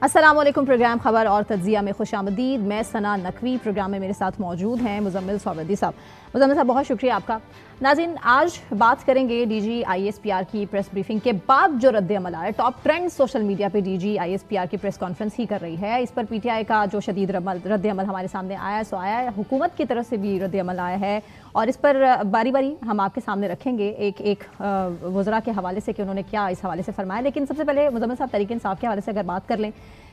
السلام علیکم. پروگرام خبر اور تجزیہ میں خوش آمدید. میں ثنا نقوی. پروگرام میں میرے ساتھ موجود ہیں مزمل سوردی صاحب. مزمل صاحب بہت شکریہ آپ کا. ناظرین آج بات کریں گے D G I S P R کی پریس بریفنگ کے بعد جو رد عمل آیا. ٹاپ ٹرینڈ سوشل میڈیا پہ D G I S P R کی پریس کانفرنس ہی کر رہی ہے. اس پر پی ٹی آئی کا جو شدید رد عمل ہمارے سامنے آیا سو آیا ہے. حکومت کی طرف سے بھی رد عمل آیا ہے اور اس پر باری باری ہم آپ کے سامنے رکھیں گے ایک وزراء کے حوالے سے کہ انہوں نے کیا اس حوالے سے فرمایا. لیکن سب سے پہلے مزمل صاحب تحریک انصاف کے حوالے سے اگر بات کر لیں,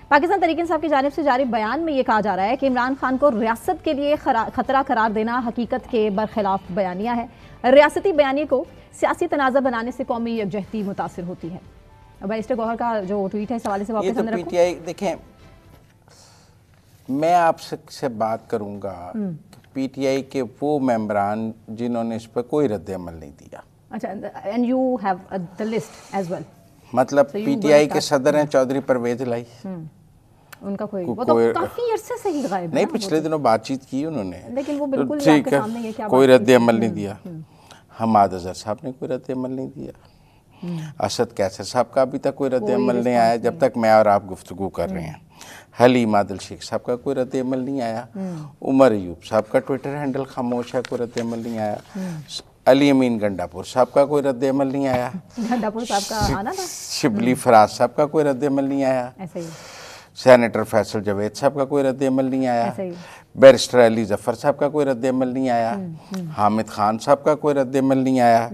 پاکستان تحریک انصاف کی جانب سے جاری بیان میں یہ کہا جا رہا ہے کہ عمران خان کو ریاست کے لیے خطرہ قرار دینا حقیقت کے برخلاف بیانیہ ہے. ریاستی بیانیے کو سیاسی تنازع بنانے سے قومی یکجہتی متاثر ہوتی ہے. بیرسٹر گوہر کا جو ٹویٹ ہے اس حوالے سے واپس سامنے رکھوں. پی ٹی آئی دیکھیں, میں آپ سے بات کروں گا پی ٹی آئی کے وہ ممبران جنہوں نے اس پہ کوئی رد عمل نہیں دیا. اچھا, and you have the list as well. مطلب پی ٹی آئی کے صدر ہیں چودھری پرویز الہی, ان کا کوئی وہ تو کافی عرصے سے ہی غائب ہے. نہیں, پچھلے دنوں بات چیت کی انہوں نے, لیکن وہ بالکل آپ کے سامنے یہ کیا کوئی رد عمل نہیں دیا. حماد اظہر صاحب نے کوئی رد عمل نہیں دیا. اسد کیسر صاحب کا ابھی تک کوئی رد عمل نہیں آیا جب تک میں اور آپ گفتگو کر رہے ہیں. حلیم عادل شیخ صاحب کا کوئی رد عمل نہیں آیا. عمر ایوب صاحب کا ٹویٹر ہینڈل خاموش ہے, کوئی رد عمل نہیں آیا. علی امین گنڈاپور صاحب کا کوئی رد عمل نہیں آیا. گنڈاپور صاحب کا آنا تھا. شبلی فراز صاحب کا کوئی رد عمل نہیں آیا. سینیٹر فیصل جاوید صاحب کا کوئی رد عمل نہیں آیا. بیرسٹر علی ظفر صاحب کا کوئی رد عمل نہیں آیا. حامد خان صاحب کا کوئی رد عمل نہیں آیا.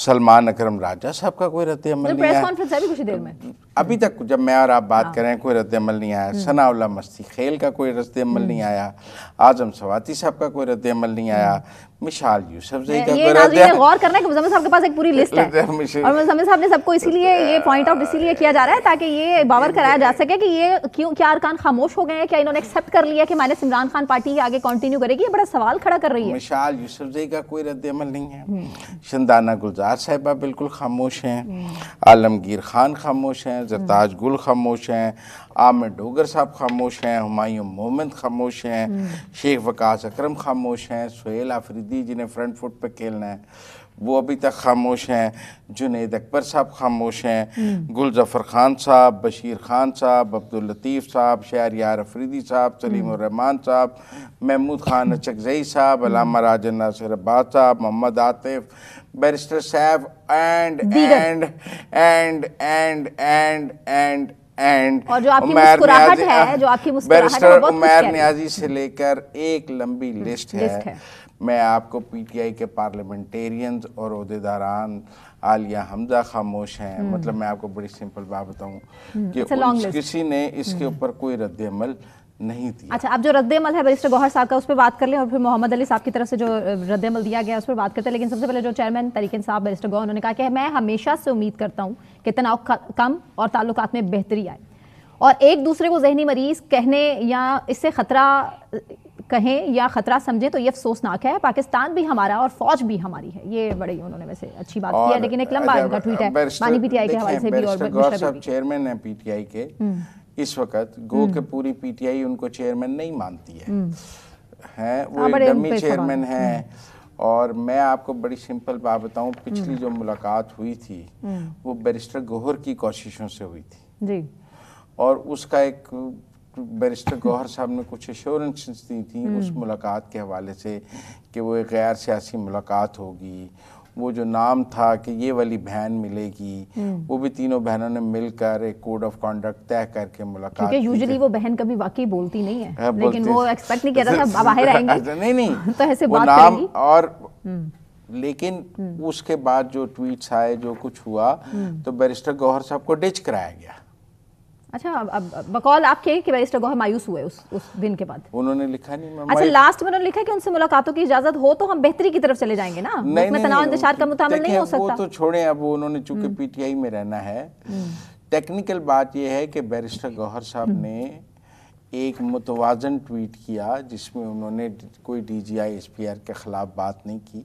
سلمان اکرم راجہ صاحب کا کوئی رد عمل نہیں آیا. ابھی تک جب میں اور آپ بات کریں کوئی رد عمل نہیں آیا. ثناء اللہ مستی خیل کا کوئی رد عمل نہیں آیا. اعظم سواتی صاحب کا کوئی رد عمل نہیں آیا. مشال یوسف زئی کا کوئی رد عمل. غور کرنا ہے کہ مزمل صاحب کے پاس ایک پوری لسٹ ہے اور مزمل صاحب نے سب کو اسی لیے یہ پوائنٹ آؤٹ اسی لیے کیا جا رہا ہے تاکہ یہ باور کرایا جا سکے کہ یہ کیا ارکان خاموش ہو گئے ہیں, کیا انہوں نے ایکسیپٹ کر لیا کہ مائنس عمران خان پارٹی آگے کنٹینیو کرے گی. یہ بڑا سوال کھڑا کر رہی ہے. مشال یوسف زئی کا کوئی رد عمل نہیں ہے. شندانہ گلزار صاحبہ بالکل خاموش ہیں. عالمگیر خان خاموش ہیں. زرتاج گل خاموش ہیں. عامر ڈوگر صاحب خاموش ہیں. ہمایوں مومن خاموش ہیں. شیخ وقاص اکرم خاموش ہیں. سہیل آفریدی جنہیں فرنٹ فٹ پہ کھیلنا ہے وہ ابھی تک خاموش ہیں. جنید اکبر صاحب خاموش ہیں. گل ظفر خان صاحب, بشیر خان صاحب, عبداللطیف صاحب, شہریار افریدی صاحب, سلیم الرحمان صاحب, محمود خان اچکزئی صاحب, علامہ راجن ناصر عباس صاحب, محمد عاطف, بیرسٹر صاحب اور جو آپ کی مسکراہٹ ہے, جو آپ کی مسکراہٹ ہے وہ بہت عمیر نیازی سے لے کر ایک لمبی لسٹ ہے. میں آپ کو پی ٹی آئی کے پارلیمنٹیرینز اور عہدیداران عالیہ حمزہ خاموش ہیں. مطلب میں آپ کو بڑی سمپل بات بتاؤں کہ کسی نے اس کے اوپر کوئی رد عمل نہیں دیا. اچھا, اب جو رد عمل ہے بیرسٹر گوہر صاحب کا اس پہ بات کر لیں اور پھر محمد علی صاحب کی طرف سے جو رد عمل دیا گیا اس پر بات کرتے ہیں. لیکن سب سے پہلے جو چیئرمین تحریک انصاف بیرسٹر گوہر, انہوں نے کہا کہ میں ہمیشہ سے امید کرتا ہوں کہ تناؤ کم اور تعلقات میں بہتری آئے اور ایک دوسرے کو ذہنی مریض کہنے یا اس سے خطرہ کہیں یا خطرہ سمجھیں تو یہ افسوسناک ہے. پاکستان بھی ہمارا اور فوج بھی ہماری ہے. یہ بڑی انہوں نے ویسے اچھی بات کی ہے, لیکن ایک لمبا ان کا ٹویٹ ہے بانی پی ٹی آئی کے حوالے سے بھی. اور گوہر صاحب چیئرمین ہیں پی ٹی آئی کے اس وقت, گو کہ پوری پی ٹی آئی ان کو چیئرمین نہیں مانتی ہے, وہ ایک ڈمی چیئرمین ہیں. اور میں آپ کو بڑی سمپل بات بتاؤں, پچھلی جو ملاقات ہوئی تھی وہ بیرسٹر گوہر کی کوششوں سے ہوئی تھی جی, اور اس کا ایک بیرسٹر گوہر صاحب نے کچھ ایشورنس دی تھی اس ملاقات کے حوالے سے کہ وہ ایک غیر سیاسی ملاقات ہوگی. وہ جو نام تھا کہ یہ والی بہن ملے گی, وہ بھی تینوں بہنوں نے مل کر ایک کوڈ آف کانڈکٹ طے کر کے ملاقات کی. کیونکہ یوزلی وہ بہن کبھی واقعی بولتی نہیں ہے, لیکن وہ ایکسپیکٹ نہیں کر رہا تھا باہر آئیں گے. نہیں تو ایسے بات کریں گی. اور لیکن اس کے بعد جو ٹویٹس آئے, جو کچھ ہوا, تو بیرسٹر گوہر صاحب کو ڈچ کرایا گیا. اچھا, اب بقول آپ کے کہ بیرسٹر گوہر مایوس ہوئے اس دن کے بعد. انہوں نے لکھا نہیں. اچھا, لاسٹ میں انہوں نے لکھا کہ ان سے ملاقاتوں کی اجازت ہو تو ہم بہتری کی طرف چلے جائیں گے نا. میں تناؤ انتشار کا متعامل نہیں ہو سکتا. وہ تو چھوڑیں, اب انہوں نے چونکہ پی ٹی آئی میں رہنا ہے. ٹیکنیکل بات یہ ہے کہ بیرسٹر گوہر صاحب نے ایک متوازن ٹویٹ کیا جس میں انہوں نے کوئی D G I S P R کے خلاف بات نہیں کی,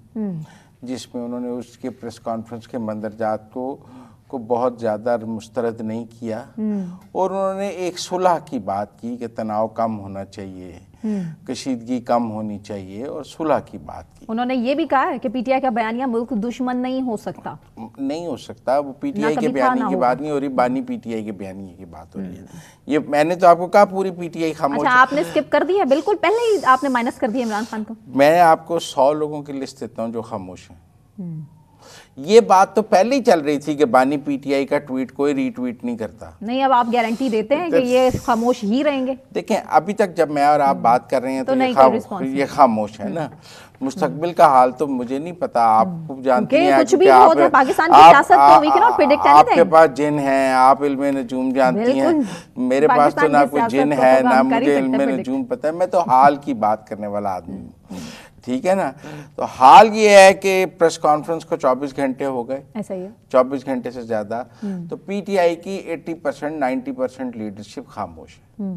جس میں انہوں نے اس کے پریس کانفرنس کے مندرجات کو بہت زیادہ مسترد نہیں کیا, اور انہوں نے ایک صلح کی بات کی کہ تناؤ کم ہونا چاہیے, کشیدگی کم ہونی چاہیے اور صلح کی بات کی. انہوں نے یہ بھی کہا ہے کہ پی ٹی آئی کا بیانیہ ملک دشمن نہیں ہو سکتا. نہیں ہو سکتا. وہ پی ٹی آئی کے بیانیے کی بات نہیں ہو رہی, بانی پی ٹی آئی کے بیانیے کی بات ہو رہی ہے. یہ میں نے تو آپ کو کہا پوری پی ٹی آئی خاموش. اچھا آپ نے اسکپ کر دی ہے, بالکل پہلے ہی آپ نے مائنس کر دیا عمران خان کو. میں آپ کو 100 لوگوں کی لسٹ دیتا ہوں جو خاموش ہیں. یہ بات تو پہلے ہی چل رہی تھی کہ بانی پی ٹی آئی کا ٹویٹ کوئی ری ٹویٹ نہیں کرتا. نہیں, اب آپ گارنٹی دیتے ہیں کہ یہ خاموش ہی رہیں گے؟ دیکھیں ابھی تک جب میں اور آپ بات کر رہے ہیں تو یہ خاموش ہے نا. مستقبل کا حال تو مجھے نہیں پتا, آپ جانتی ہیں کچھ بھی ہو جائے پاکستان کی سیاست تو we cannot predict anything. آپ کے پاس جن ہیں, آپ علم نجوم جانتی ہیں, میرے پاس تو نہ کوئی جن ہے نہ مجھے علم نجوم پتہ ہے. میں تو حال کی بات کرنے والا آدمی ہوں, ٹھیک ہے نا. تو حال یہ ہے کہ پریس کانفرنس کو 24 گھنٹے ہو گئے, ایسا ہی ہے 24 گھنٹے سے زیادہ. تو پی ٹی آئی کی 80% 90% لیڈرشپ خاموش ہے.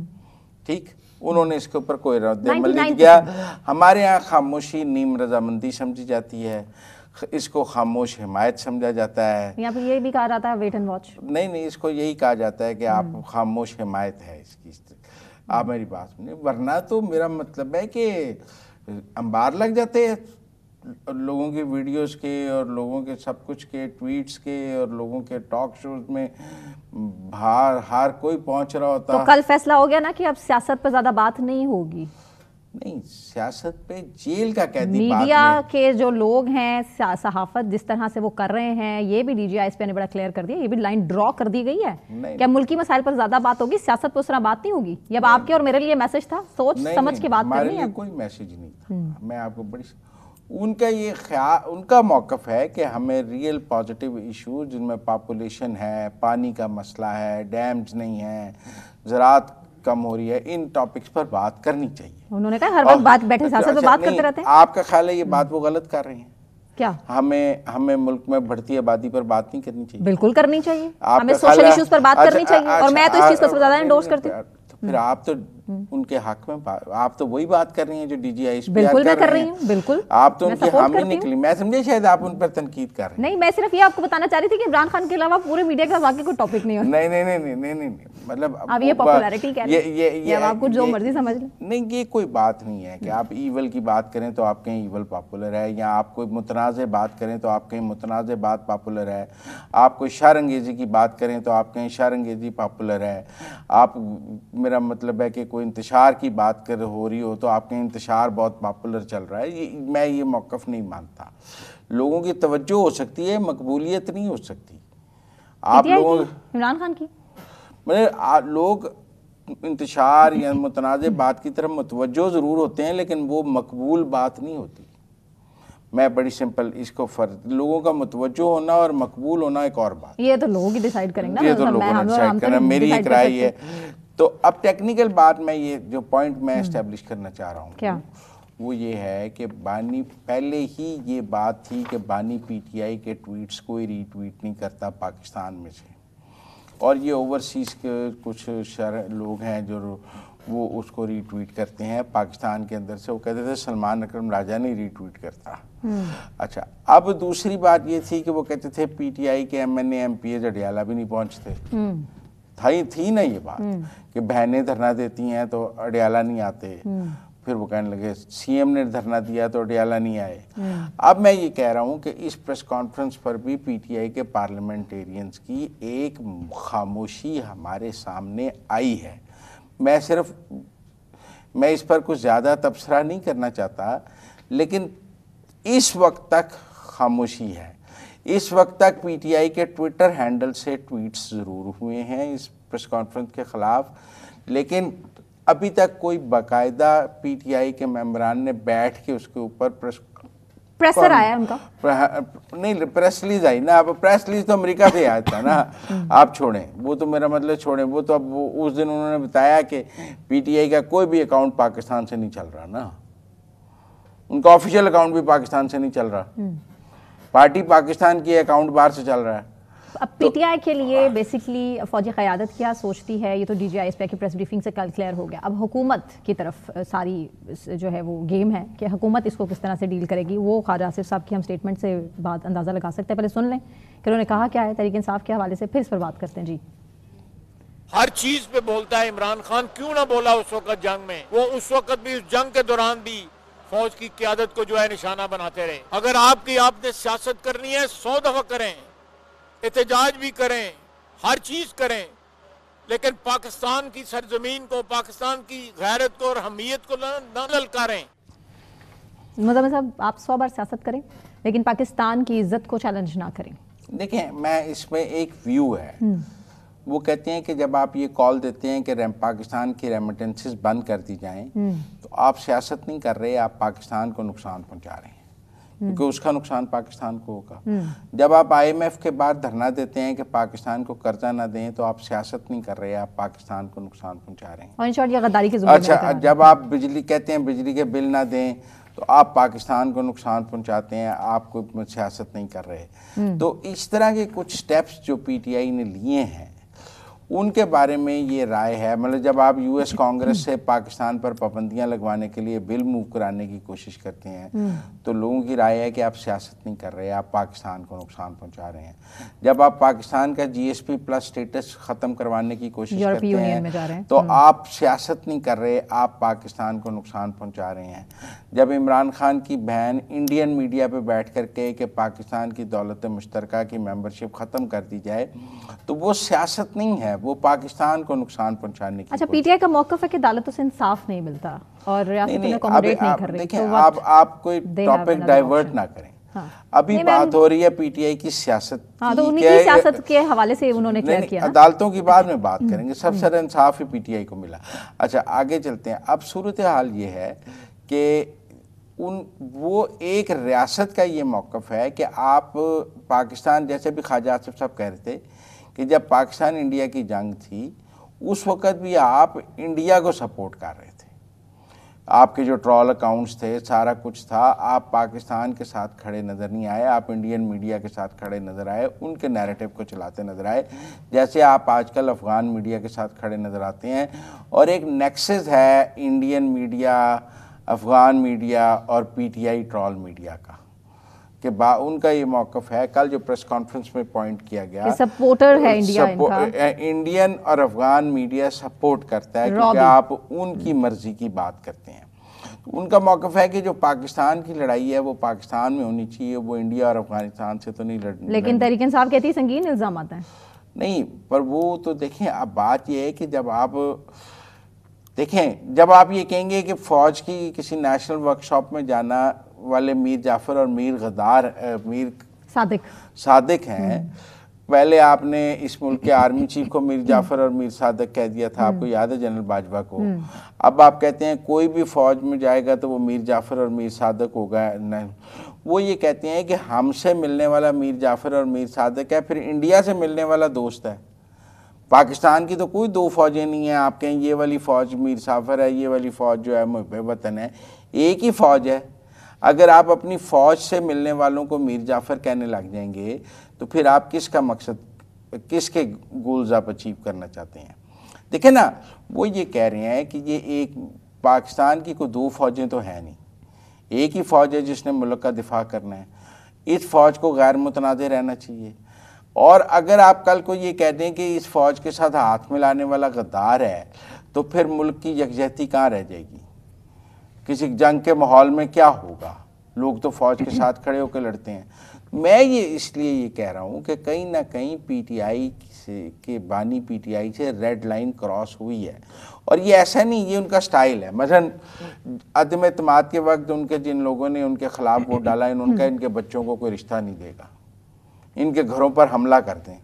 ٹھیک, انہوں نے اس کے اوپر کوئی رد عمل نہیں کیا. ہمارے ہاں خاموشی نیم رضامندی سمجھی جاتی ہے, اس کو خاموش حمایت سمجھا جاتا ہے. یہاں پہ یہ بھی کہا جاتا ہے ویٹ اینڈ واچ. نہیں, اس کو یہی کہا جاتا ہے کہ آپ خاموش حمایت ہے اس کی. آپ میری بات سنیں, ورنہ تو میرا مطلب ہے کہ انبار لگ جاتے ہیں لوگوں کی ویڈیوز کے اور لوگوں کے سب کچھ کے ٹویٹس کے اور لوگوں کے ٹاک شوز میں ہر کوئی پہنچ رہا ہوتا. تو کل فیصلہ ہو گیا نا کہ اب سیاست پہ زیادہ بات نہیں ہوگی. نہیں, سیاست پہ جیل کا قیدی بات میڈیا کے جو لوگ ہیں, صحافت جس طرح سے وہ کر رہے ہیں, یہ بھی ڈی جی آئی ایس پی نے بڑا کلیئر کر دیا, یہ بھی لائن ڈرا کر دی گئی ہے کہ ملکی مسائل پر زیادہ بات ہوگی, سیاست پہ اس طرح بات نہیں ہوگی. یہ اب آپ کے اور میرے لیے میسج تھا, سوچ سمجھ کے بات کرنی ہے. کوئی میسج نہیں تھا. میں آپ کو بڑی ان کا یہ خیال, ان کا موقف ہے کہ ہمیں ریئل پازیٹیو ایشو جن میں پاپولیشن ہے, پانی کا مسئلہ ہے, ڈیمز نہیں ہیں, زراعت کم ہو رہی ہے, ان ٹاپکس پر بات کرنی چاہیے. انہوں نے کہا ہر وقت بات بیٹھے سیاست پہ بات کرتے رہتے ہیں. آپ کا خیال ہے یہ بات وہ غلط کر رہے ہیں کیا؟ ہمیں ملک میں بڑھتی آبادی پر بات نہیں کرنی چاہیے؟ بالکل کرنی چاہیے, ہمیں سوشل ایشوز پر بات کرنی چاہیے, اور میں تو اس چیز کو سب سے زیادہ انڈورس کرتی ہوں. پھر آپ تو ان کے حق میں آپ تو وہی بات کر رہی ہیں جو ڈی جی آئی ایس پی بالکل میں کر رہی ہوں, بالکل آپ تو ان کی حامی نکلی. میں سمجھے شاید آپ ان پر تنقید کر رہے ہیں. نہیں, میں صرف یہ آپ کو بتانا چاہ رہی تھی کہ عمران خان کے علاوہ پورے میڈیا کا واقعی کوئی ٹاپک نہیں ہوتا. نہیں, مطلب اب یہ پاپولیرٹی کہہ رہے ہیں, یہ آپ کو جو مرضی سمجھ لیں. نہیں, یہ کوئی بات نہیں ہے کہ آپ ایول کی بات کریں تو آپ کہیں ایول پاپولر ہے, یا آپ کوئی متنازع بات کریں تو آپ کہیں متنازع بات پاپولر ہے, آپ کوئی شر انگیزی کی بات کریں تو آپ کہیں شر انگیزی پاپولر ہے. آپ میرا مطلب ہے کہ کوئی انتشار کی بات ہو رہی ہو تو آپ کے انتشار بہت پاپولر چل رہا ہے. میں یہ موقف نہیں مانتا. لوگوں کی توجہ ہو سکتی ہے, مقبولیت نہیں ہو سکتی. آپ لوگوں عمران خان کی لوگ انتشار یا متنازع بات کی طرف متوجہ ضرور ہوتے ہیں, لیکن وہ مقبول بات نہیں ہوتی. میں بڑی سمپل اس کو فرق, لوگوں کا متوجہ ہونا اور مقبول ہونا ایک اور بات. یہ تو لوگ ہی ڈیسائیڈ کریں گے, یہ تو لوگوں نے ڈیسائیڈ کرنا, میری ایک رائے ہے. تو اب ٹیکنیکل بات میں یہ جو پوائنٹ میں اسٹیبلش کرنا چاہ رہا ہوں کیا وہ یہ ہے کہ بانی پہلے ہی یہ بات تھی کہ بانی پی ٹی آئی کے ٹویٹس کوئی ری ٹویٹ نہیں کرتا پاکستان میں سے, اور یہ اوورسیز کے کچھ لوگ ہیں جو وہ اس کو ری ٹویٹ کرتے ہیں پاکستان کے اندر سے. وہ کہتے تھے سلمان اکرم راجہ نہیں ری ٹویٹ کرتا. اچھا, اب دوسری بات یہ تھی کہ وہ کہتے تھے پی ٹی آئی کے M N A M P A Adiala بھی نہیں پہنچتے. تھی نا یہ بات کہ بہنیں دھرنا دیتی ہیں تو اڈیالہ نہیں آتے. پھر وہ کہنے لگے سی ایم نے دھرنا دیا تو اڈیالہ نہیں آئے. اب میں یہ کہہ رہا ہوں کہ اس پریس کانفرنس پر بھی پی ٹی آئی کے پارلیمنٹیرینز کی ایک خاموشی ہمارے سامنے آئی ہے. میں اس پر کچھ زیادہ تبصرہ نہیں کرنا چاہتا, لیکن اس وقت تک خاموشی ہے. اس وقت تک پی ٹی آئی کے ٹویٹر ہینڈل سے ٹویٹس ضرور ہوئے ہیں اس پریس کانفرنس کے خلاف, لیکن ابھی تک کوئی باقاعدہ پی ٹی آئی کے ممبران نے بیٹھ کے اس کے اوپر پریسر آیا ان کا نہیں, پریس ریلیز آئی نا. اب پریس ریلیز تو امریکہ سے آیا تھا نا. آپ چھوڑیں, وہ تو میرا مطلب چھوڑیں, وہ تو اب اس دن انہوں نے بتایا کہ پی ٹی آئی کا کوئی بھی اکاؤنٹ پاکستان سے نہیں چل رہا نا. ان کا آفیشیل اکاؤنٹ بھی پاکستان سے نہیں چل رہا, پارٹی پاکستان کی اکاؤنٹ باہر سے چل رہا ہے. اب پی ٹی آئی کے لیے بیسکلی فوجی قیادت کیا سوچتی ہے, یہ تو ڈی جی آئی ایس پی کی پریس بریفنگ سے کل کلیئر ہو گیا. اب حکومت کی طرف ساری جو ہے وہ گیم ہے کہ حکومت اس کو کس طرح سے ڈیل کرے گی. وہ خواجہ آصف صاحب کی ہم اسٹیٹمنٹ سے بات اندازہ لگا سکتے ہیں. پہلے سن لیں کہ انہوں نے کہا کیا ہے تحریک انصاف کے حوالے سے, پھر اس پر بات کرتے ہیں. جی ہر چیز پہ بولتا ہے. عمران خان کیوں نہ بولا اس وقت جنگ میں؟ وہ اس وقت بھی، اس جنگ کے دوران بھی فوج کی قیادت کو جو ہے نشانہ بناتے رہے. اگر آپ نے سیاست کرنی ہے 100 دفعہ کریں، احتجاج بھی کریں، ہر چیز کریں، لیکن پاکستان کی سرزمین کو، پاکستان کی غیرت کو اور حمیت کو نہ للکاریں. مزمل صاحب، آپ 100 بار سیاست کریں لیکن پاکستان کی عزت کو چیلنج نہ کریں. دیکھیں، میں اس میں ایک ویو ہے، وہ کہتے ہیں کہ جب آپ یہ کال دیتے ہیں کہ پاکستان کی ریمیٹنسز بند کر دی جائیں تو آپ سیاست نہیں کر رہے، آپ پاکستان کو نقصان پہنچا رہے ہیں، کیونکہ اس کا نقصان پاکستان کو ہوگا. جب آپ IMF کے بعد دھرنا دیتے ہیں کہ پاکستان کو قرضہ نہ دیں تو آپ سیاست نہیں کر رہے، آپ پاکستان کو نقصان پہنچا رہے ہیں. اور انشاءاللہ یہ غداری کی ضرورت ہے. اچھا، جب آپ بجلی کہتے ہیں بجلی کے بل نہ دیں تو آپ پاکستان کو نقصان پہنچاتے ہیں، آپ کو سیاست نہیں کر رہے. تو اس طرح کے کچھ سٹیپس جو PTI نے لیے ہیں ان کے بارے میں یہ رائے ہے. مطلب جب آپ US کانگریس سے پاکستان پر پابندیاں لگوانے کے لیے بل موو کرانے کی کوشش کرتے ہیں تو لوگوں کی رائے ہے کہ آپ سیاست نہیں کر رہے، آپ پاکستان کو نقصان پہنچا رہے ہیں. جب آپ پاکستان کا GSP+ سٹیٹس ختم کروانے کی کوشش کرتے ہیں تو آپ سیاست نہیں کر رہے، آپ پاکستان کو نقصان پہنچا رہے ہیں. جب عمران خان کی بہن انڈین میڈیا پہ بیٹھ کر کے کہ پاکستان کی دولت مشترکہ کی ممبرشپ ختم کر دی جائے تو وہ سیاست نہیں ہے، وہ پاکستان کو نقصان پہنچانے کی. اچھا، PTI کا موقف ہے کہ عدالتوں سے انصاف نہیں ملتا اور ریاست میں اکوموڈیٹ نہیں کر رہی. دیکھیں، آپ کوئی ٹاپک ڈائیورٹ نہ کریں. ابھی بات ہو رہی ہے PTI کی سیاست، تو انہی کی سیاست کے حوالے سے انہوں نے کلیئر کیا. عدالتوں کی بعد میں بات کریں گے، سب سے زیادہ انصاف ہی PTI کو ملا. اچھا، آگے چلتے ہیں. اب صورتحال یہ ہے کہ وہ ایک ریاست کا یہ موقف ہے کہ آپ پاکستان، جیسے بھی خواجہ آصف صاحب کہہ رہے تھے کہ جب پاکستان انڈیا کی جنگ تھی اس وقت بھی آپ انڈیا کو سپورٹ کر رہے تھے، آپ کے جو ٹرول اکاؤنٹس تھے، سارا کچھ تھا، آپ پاکستان کے ساتھ کھڑے نظر نہیں آئے، آپ انڈین میڈیا کے ساتھ کھڑے نظر آئے، ان کے نیریٹو کو چلاتے نظر آئے، جیسے آپ آج کل افغان میڈیا کے ساتھ کھڑے نظر آتے ہیں. اور ایک نیکسس ہے انڈین میڈیا، افغان میڈیا اور PTI ٹرول میڈیا کا، کہ ان کا یہ موقف ہے. کل جو پریس کانفرنس میں پوائنٹ کیا گیا، سپورٹر ہے انڈیا، انڈین اور افغان میڈیا سپورٹ کرتا ہے کیونکہ آپ ان کی مرضی کی بات کرتے ہیں. ان کا موقف ہے کہ جو پاکستان کی لڑائی ہے وہ پاکستان میں ہونی چاہیے، وہ انڈیا اور افغانستان سے تو نہیں لڑنی. لیکن تحریک انصاف کہتی ہے سنگین الزامات ہیں. نہیں، پر وہ تو دیکھیں، اب بات یہ ہے کہ جب آپ یہ کہیں گے کہ فوج کی کسی نیشنل ورک شاپ میں جانا والے میر جعفر اور میر غدار، میر صادق ہیں. پہلے آپ نے اس ملک کے آرمی چیف کو میر جعفر اور میر صادق کہہ دیا تھا، آپ کو یاد ہے جنرل باجوہ کو. اب آپ کہتے ہیں کوئی بھی فوج میں جائے گا تو وہ میر جعفر اور میر صادق ہوگا. وہ یہ کہتے ہیں کہ ہم سے ملنے والا میر جعفر اور میر صادق ہے، پھر انڈیا سے ملنے والا دوست ہے. پاکستان کی تو کوئی دو فوجیں نہیں ہیں، آپ کہیں یہ والی فوج میر جعفر ہے، یہ والی فوج جو ہے محب وطن ہے، ایک ہی فوج ہے. اگر آپ اپنی فوج سے ملنے والوں کو میر جعفر کہنے لگ جائیں گے تو پھر آپ کس کا مقصد، کس کے گولز آپ اچیو کرنا چاہتے ہیں؟ دیکھیں نا، وہ یہ کہہ رہے ہیں کہ یہ ایک پاکستان کی کوئی دو فوجیں تو ہیں نہیں، ایک ہی فوج ہے جس نے ملک کا دفاع کرنا ہے. اس فوج کو غیر متنازع رہنا چاہیے. اور اگر آپ کل کو یہ کہہ دیں کہ اس فوج کے ساتھ ہاتھ ملانے والا غدار ہے تو پھر ملک کی یکجہتی کہاں رہ جائے گی؟ کسی جنگ کے ماحول میں کیا ہوگا؟ لوگ تو فوج کے ساتھ کھڑے ہو کے لڑتے ہیں. میں یہ اس لیے یہ کہہ رہا ہوں کہ کہیں نہ کہیں PTI کے بانی PTI سے ریڈ لائن کراس ہوئی ہے. اور یہ ایسا نہیں، یہ ان کا سٹائل ہے. مثلاً عدم اعتماد کے وقت ان کے جن لوگوں نے ان کے خلاف ووٹ ڈالا، ان کا ان کے بچوں کو کوئی رشتہ نہیں دے گا، ان کے گھروں پر حملہ کر دیں.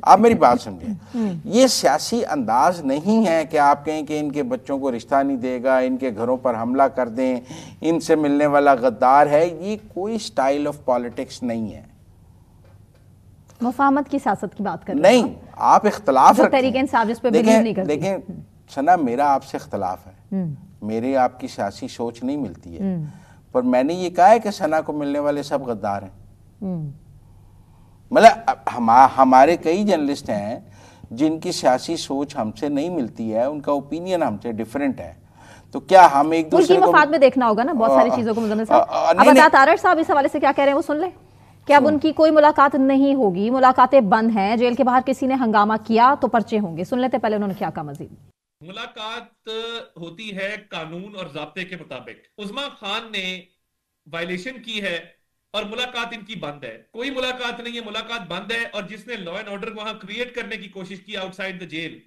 آپ میری بات سمجھیں، یہ سیاسی انداز نہیں ہے کہ آپ کہیں کہ ان کے بچوں کو رشتہ نہیں دے گا، ان کے گھروں پر حملہ کر دیں، ان سے ملنے والا غدار ہے. یہ کوئی سٹائل آف پالیٹکس نہیں ہے. مفاہمت کی سیاست کی بات کر رہے ہیں نہیں، آپ اختلاف رکھیں. تحریک انصاف جس پہ بلیو نہیں کرتی. دیکھیں ثنا، میرا آپ سے اختلاف ہے، میرے آپ کی سیاسی سوچ نہیں ملتی ہے، پر میں نے یہ کہا ہے کہ ثنا کو ملنے والے سب غدار ہیں. مطلب ہمارے کئی جرنلسٹ ہیں جن کی سیاسی سوچ ہم سے نہیں ملتی ہے، ان کا اوپینین ہم سے ڈیفرنٹ ہے. تو کیا ہم ایک دوسرے کو مفاد میں دیکھنا ہوگا نا بہت ساری چیزوں کو. مزمل صاحب، اب عطا تارڑ صاحب اس حوالے سے کیا کہہ رہے ہیں وہ سن لیں. کہ اب ان کی کوئی ملاقات نہیں ہوگی, ملاقاتیں بند ہیں, جیل کے باہر کسی نے ہنگامہ کیا تو پرچے ہوں گے. سن لیتے پہلے انہوں نے کیا کہا مزید. ملاقات ہوتی ہے قانون اور ضابطے کے مطابق. عظمیٰ خان نے وائلیشن کی ہے اور ملاقات ان کی بند ہے. کوئی ملاقات نہیں ہے, ملاقات بند ہے. اور جس نے لا اینڈ آرڈر وہاں کریٹ کرنے کی کوشش کی آؤٹ سائڈ دا جیل,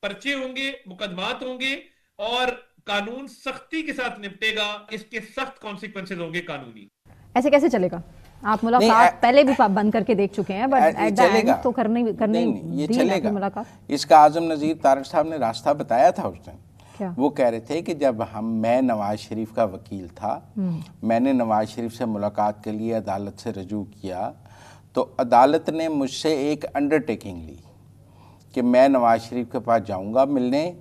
پرچے ہوں گے, مقدمات ہوں گے اور قانون سختی کے ساتھ نپٹے گا. اس کے سخت کانسیکوینسز ہوں گے قانونی. ایسے کیسے چلے گا؟ آپ ملاقات پہلے بھی بند کر کے دیکھ چکے ہیں, بٹ ایٹ دا اینڈ تو کرنے یہ چلے گا ملاقات. اس کا اعظم نذیر طارق صاحب نے راستہ بتایا تھا اس دن. وہ کہہ رہے تھے کہ جب میں نواز شریف کا وکیل تھا, میں نے نواز شریف سے ملاقات کے لیے عدالت سے رجوع کیا تو عدالت نے مجھ سے ایک انڈرٹیکنگ لی کہ میں نواز شریف کے پاس جاؤں گا ملنے,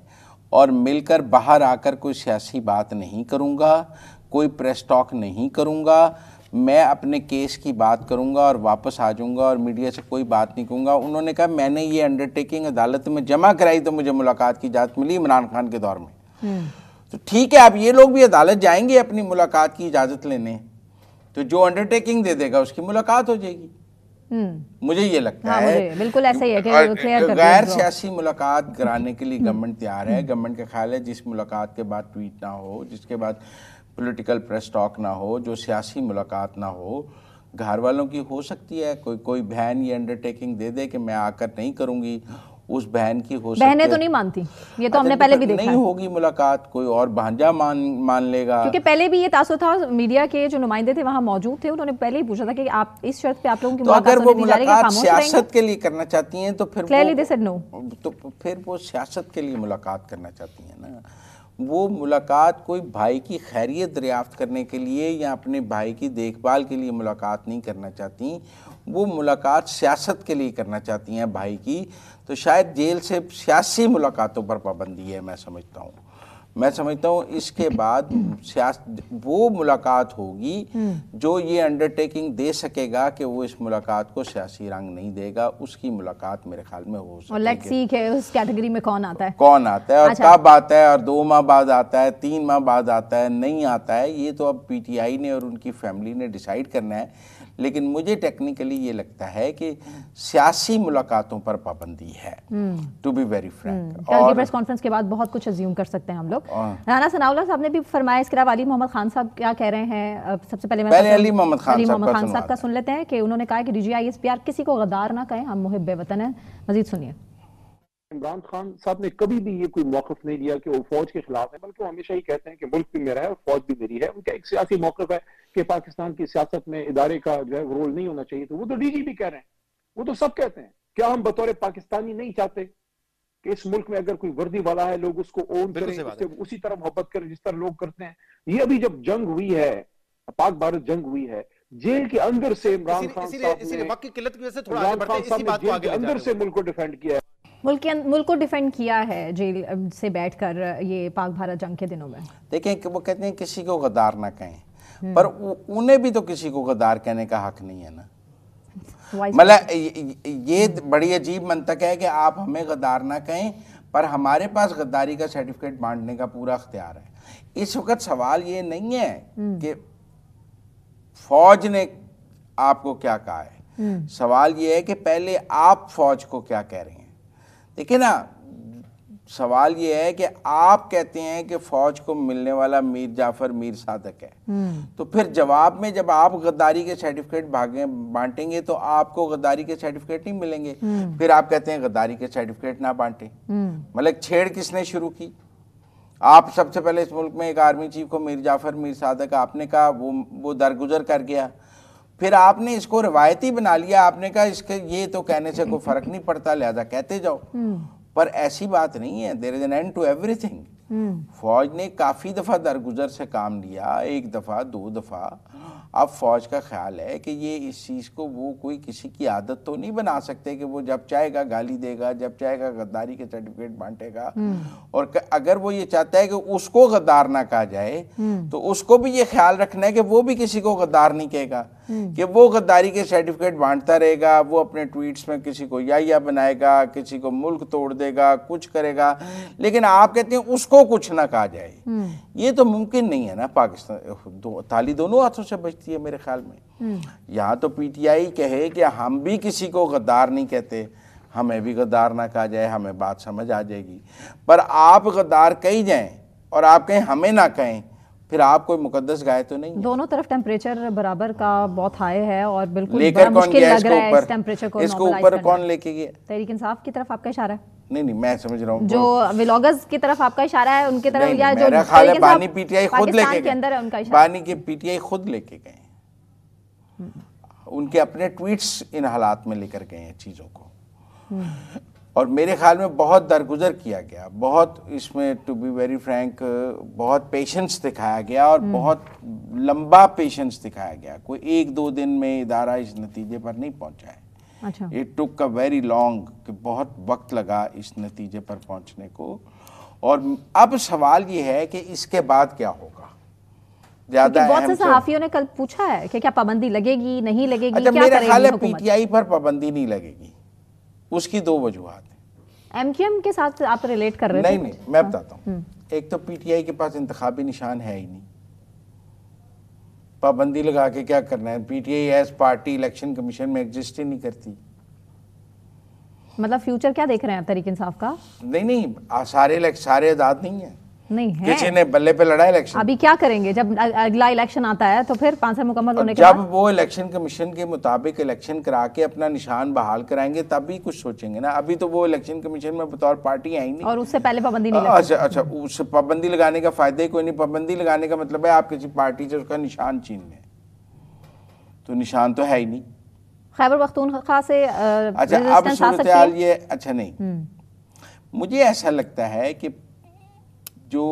اور مل کر باہر آ کر کوئی سیاسی بات نہیں کروں گا, کوئی پریس ٹاک نہیں کروں گا, میں اپنے کیس کی بات کروں گا اور واپس آ جاؤں گا اور میڈیا سے کوئی بات نہیں کروں گا. انہوں نے کہا میں نے یہ انڈرٹیکنگ عدالت میں جمع کرائی تو مجھے ملاقات کی اجازت ملی عمران خان کے دور میں. تو ٹھیک ہے, اب یہ لوگ بھی عدالت جائیں گے اپنی ملاقات کی اجازت لینے, تو جو انڈرٹیکنگ دے دے گا اس کی ملاقات ہو جائے گی. مجھے یہ لگتا ہے بالکل ایسا ہی ہے کہ غیر سیاسی ملاقات کرانے کے لیے گورنمنٹ تیار ہے. گورنمنٹ کا خیال ہے جس ملاقات کے بعد ٹویٹ نہ ہو, جس کے بعد پولیٹیکل پریس ٹاک نہ ہو, جو سیاسی ملاقات نہ ہو, گھر والوں کی ہو سکتی ہے کوئی بہن یہ انڈرٹیکنگ دے دے کہ میں آ کر نہیں کروں گی, اس بہن کی ہو سکتی ہے. بہنیں تو نہیں مانتی, یہ تو ہم نے پہلے بھی دیکھا ہے. نہیں ہوگی ملاقات, کوئی اور بھانجا مان لے گا. کیونکہ پہلے بھی یہ تاثر تھا, میڈیا کے جو نمائندے تھے وہاں موجود تھے, انہوں نے پہلے ہی پوچھا تھا کہ آپ اس شرط پہ آپ لوگوں کی ملاقات اگر وہ ملاقات سیاست کے لیے کرنا چاہتی ہیں تو پھر کلیئرلی دے سیڈ نو, تو پھر وہ سیاست کے لیے ملاقات کرنا چاہتی ہیں نا. وہ ملاقات کوئی بھائی کی خیریت دریافت کرنے کے لیے یا اپنے بھائی کی دیکھ بھال کے لیے ملاقات نہیں کرنا چاہتی, وہ ملاقات سیاست کے لیے کرنا چاہتی ہیں بھائی کی. تو شاید جیل سے سیاسی ملاقاتوں پر پابندی ہے. میں سمجھتا ہوں اس کے بعد وہ ملاقات ہوگی جو یہ انڈرٹیکنگ دے سکے گا کہ وہ اس ملاقات کو سیاسی رنگ نہیں دے گا, اس کی ملاقات میرے خیال میں ہو سکے. اور لیٹس سی کہ اس کیٹیگری میں کون آتا ہے اور کب آتا ہے, اور 2 ماہ بعد آتا ہے, 3 ماہ بعد آتا ہے, نہیں آتا ہے, یہ تو اب پی ٹی آئی نے اور ان کی فیملی نے ڈیسائیڈ کرنا ہے. لیکن مجھے ٹیکنیکلی یہ لگتا ہے کہ سیاسی ملاقاتوں پر پابندی ہے, ٹو بی ویری فرینک. اور پریس کانفرنس کے بعد بہت کچھ ازیوم کر سکتے ہیں ہم لوگ. رانا ثناء اللہ صاحب نے بھی فرمایا, اس کے علاوہ علی محمد خان صاحب کیا کہہ رہے ہیں. سب سے پہلے علی محمد خان صاحب کا سن لیتے ہیں کہ انہوں نے کہا کہ D G I S P R کسی کو غدار نہ کہیں, ہم محب وطن ہیں. مزید سنیے. عمران خان صاحب نے کبھی بھی یہ کوئی موقف نہیں لیا کہ وہ فوج کے خلاف ہے, بلکہ وہ ہمیشہ ہی کہتے ہیں کہ ملک بھی میرا ہے اور فوج بھی میری ہے. ان کا ایک سیاسی موقف ہے کہ پاکستان کی سیاست میں ادارے کا جو ہے رول نہیں ہونا چاہیے. تو وہ تو ڈی جی بھی کہہ رہے ہیں, وہ تو سب کہتے ہیں. کیا ہم بطور پاکستانی نہیں چاہتے کہ اس ملک میں اگر کوئی وردی والا ہے لوگ اس کو اون کریں, اسی طرح محبت کریں جس طرح لوگ کرتے ہیں. یہ ابھی جب جنگ ہوئی ہے, پاک بھارت جنگ ہوئی ہے, جیل کے اندر سے عمران خان صاحب نے اندر سے ملک کو ڈیفینڈ کیا ہے, ملک کو ڈیفینڈ کیا ہے جیل سے بیٹھ کر یہ پاک بھارت جنگ کے دنوں میں. دیکھیں کہ وہ کہتے ہیں کسی کو غدار نہ کہیں, پر انہیں بھی تو کسی کو غدار کہنے کا حق نہیں ہے نا. مطلب یہ بڑی عجیب منطق ہے کہ آپ ہمیں غدار نہ کہیں پر ہمارے پاس غداری کا سرٹیفکیٹ بانٹنے کا پورا اختیار ہے. اس وقت سوال یہ نہیں ہے کہ فوج نے آپ کو کیا کہا ہے, سوال یہ ہے کہ پہلے آپ فوج کو کیا کہہ رہے ہیں. دیکھیں نا, سوال یہ ہے کہ آپ کہتے ہیں کہ فوج کو ملنے والا میر جعفر میر صادق ہے, تو پھر جواب میں جب آپ غداری کے سرٹیفکیٹ بانٹیں گے تو آپ کو غداری کے سرٹیفکیٹ نہیں ملیں گے. پھر آپ کہتے ہیں غداری کے سرٹیفکیٹ نہ بانٹیں. مطلب چھیڑ کس نے شروع کی؟ آپ سب سے پہلے اس ملک میں ایک آرمی چیف کو میر جعفر میر صادق آپ نے کہا, وہ درگزر کر گیا. پھر آپ نے اس کو روایتی بنا لیا, آپ نے کہا اس کے یہ تو کہنے سے کوئی فرق نہیں پڑتا لہذا کہتے جاؤ. پر ایسی بات نہیں ہے, there is an end to everything. فوج نے کافی دفعہ درگزر سے کام لیا, 1 دفعہ 2 دفعہ. اب فوج کا خیال ہے کہ یہ اس چیز کو وہ کوئی کسی کی عادت تو نہیں بنا سکتے کہ وہ جب چاہے گا گالی دے گا, جب چاہے گا غداری کے سرٹیفکیٹ بانٹے گا. اور اگر وہ یہ چاہتا ہے کہ اس کو غدار نہ کہا جائے تو اس کو بھی یہ خیال رکھنا ہے کہ وہ بھی کسی کو غدار نہیں کہے گا. کہ وہ غداری کے سرٹیفکیٹ بانٹتا رہے گا, وہ اپنے ٹویٹس میں کسی کو یا بنائے گا, کسی کو ملک توڑ دے گا, کچھ کرے گا, لیکن آپ کہتے ہیں اس کو کچھ نہ کہا جائے. یہ تو ممکن نہیں ہے نا. پاکستان تالی دونوں ہاتھوں سے بجتی ہے میرے خیال میں. یہاں تو پی ٹی آئی کہے کہ ہم بھی کسی کو غدار نہیں کہتے, ہمیں بھی غدار نہ کہا جائے, ہمیں بات سمجھ آ جائے گی. پر آپ غدار کہی جائیں اور آپ کہیں ہمیں نہ کہیں, پھر آپ کوئی مقدس گائے تو نہیں. دونوں طرف ٹیمپریچر برابر کا بہت ہائی ہے اور بالکل لے بڑا کر کون مشکل گیا لگ رہا ہے اس ٹیمپریچر کو اس کو نارملائز اوپر کرنا. کون لے کے گیا؟ تحریک انصاف کی طرف آپ کا اشارہ ہے؟ نہیں میں سمجھ رہا ہوں جو ولاگرز کی طرف آپ کا اشارہ ہے, ان کی طرف, یا جو میرا خیال ہے بانی پی ٹی آئی خود لے کے کے اندر ہے ان کا گئے, اشارہ. بانی کے پی ٹی آئی خود لے کے گئے, ان کے اپنے ٹویٹس ان حالات میں لے کر گئے ہیں چیزوں کو. اور میرے خیال میں بہت درگزر کیا گیا, بہت اس میں ٹو بی ویری فرینک بہت پیشنس دکھایا گیا, اور بہت لمبا پیشنس دکھایا گیا. کوئی 1-2 دن میں ادارہ اس نتیجے پر نہیں پہنچا ہے. اچھا, it took a very long, کہ بہت وقت لگا اس نتیجے پر پہنچنے کو. اور اب سوال یہ ہے کہ اس کے بعد کیا ہوگا. زیادہ بہت سے صحافیوں نے کل پوچھا ہے کہ کیا پابندی لگے گی, نہیں لگے گی, کیا میرا کرے خیال گی ہے حکومت؟ پی ٹی آئی پر پابندی نہیں لگے گی. اس کی 2 وجوہات ہیں. ایم کیو ایم کے ساتھ آپ ریلیٹ کر رہے تھے؟ نہیں میں بتاتا ہوں. ایک تو پی ٹی آئی کے پاس انتخابی نشان ہے ہی نہیں, پابندی لگا کے کیا کرنا ہے. پی T I as party election commission میں ایگزسٹ ہی نہیں کرتی. مطلب فیوچر کیا دیکھ رہے ہیں آپ تحریک انصاف کا؟ نہیں سارے آزاد نہیں ہیں. نہیں ہے, کسی نے بلے پہ لڑا الیکشن. ابھی کیا کریں گے جب اگلا الیکشن آتا ہے تو پھر 5 سال مکمل ہونے کے جب بعد وہ الیکشن کمیشن کے مطابق الیکشن کرا کے اپنا نشان بحال کرائیں گے تب بھی کچھ سوچیں گے نا. ابھی تو وہ الیکشن کمیشن میں بطور پارٹی آئی نہیں, اور اس سے پہلے پابندی نہیں لگتی. اچھا اس پابندی لگانے کا فائدہ ہی کوئی نہیں. پابندی لگانے کا مطلب ہے آپ کسی پارٹی سے اس کا نشان چھین لیں, تو نشان تو ہے ہی نہیں. خیبر پختونخوا سے اچھا اب صورتحال یہ اچھا نہیں, مجھے ایسا لگتا ہے کہ جو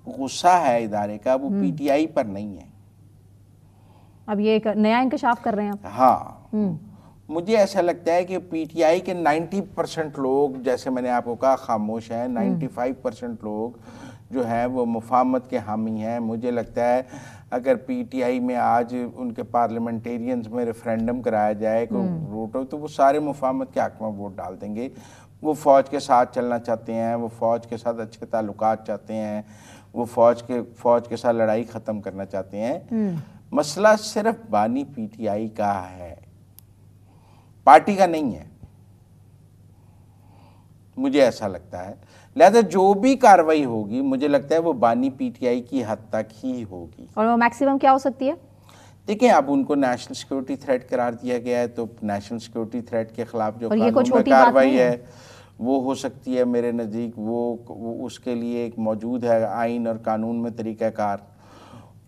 غصہ ہے ادارے کا وہ پی ٹی آئی پر نہیں ہے. اب یہ ایک نیا انکشاف کر رہے ہیں. ہاں مجھے ایسا لگتا ہے کہ پی ٹی آئی کے 90% لوگ, جیسے میں نے آپ کو کہا, خاموش ہیں. 95% لوگ جو ہیں وہ مفاہمت کے حامی ہیں. مجھے لگتا ہے اگر پی ٹی آئی میں آج ان کے پارلیمنٹیرینز میں ریفرینڈم کرایا جائے کوئی ووٹ ہو, تو وہ سارے مفاہمت کے حق میں ووٹ ڈال دیں گے. وہ فوج کے ساتھ چلنا چاہتے ہیں, وہ فوج کے ساتھ اچھے تعلقات چاہتے ہیں, وہ فوج کے ساتھ لڑائی ختم کرنا چاہتے ہیں. مسئلہ صرف بانی پی ٹی آئی کا ہے, پارٹی کا نہیں ہے, مجھے ایسا لگتا ہے. لہذا جو بھی کاروائی ہوگی مجھے لگتا ہے وہ بانی پی ٹی آئی کی حد تک ہی ہوگی. اور وہ میکسیمم کیا ہو سکتی ہے؟ دیکھیں اب ان کو نیشنل سیکورٹی تھریٹ قرار دیا گیا ہے, تو نیشنل سیکورٹی تھریٹ کے خلاف جو قانون میں کاروائی ہے وہ ہو سکتی ہے. میرے نزدیک وہ اس کے لیے ایک موجود ہے آئین اور قانون میں طریقہ کار.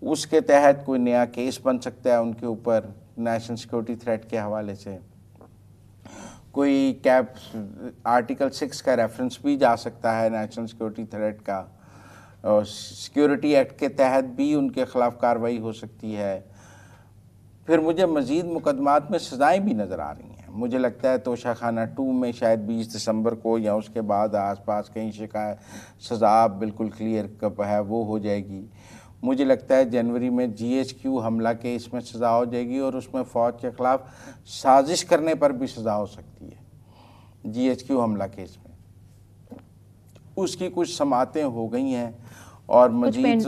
اس کے تحت کوئی نیا کیس بن سکتا ہے ان کے اوپر نیشنل سیکورٹی تھریٹ کے حوالے سے. کوئی آرٹیکل 6 کا ریفرنس بھی جا سکتا ہے نیشنل سیکورٹی تھریٹ کا, اور سیکورٹی ایکٹ کے تحت بھی ان کے خلاف کاروائی ہو سکتی ہے. پھر مجھے مزید مقدمات میں سزائیں بھی نظر آ رہی ہیں. مجھے لگتا ہے توشہ خانہ 2 میں شاید 20 دسمبر کو یا اس کے بعد آس پاس کہیں سزا بالکل کلیئر کب ہے وہ ہو جائے گی. مجھے لگتا ہے جنوری میں جی ایچ کیو حملہ کے اس میں سزا ہو جائے گی, اور اس میں فوج کے خلاف سازش کرنے پر بھی سزا ہو سکتی ہے. جی ایچ کیو حملہ کیس میں اس کی کچھ سماعتیں ہو گئی ہیں, اور مزید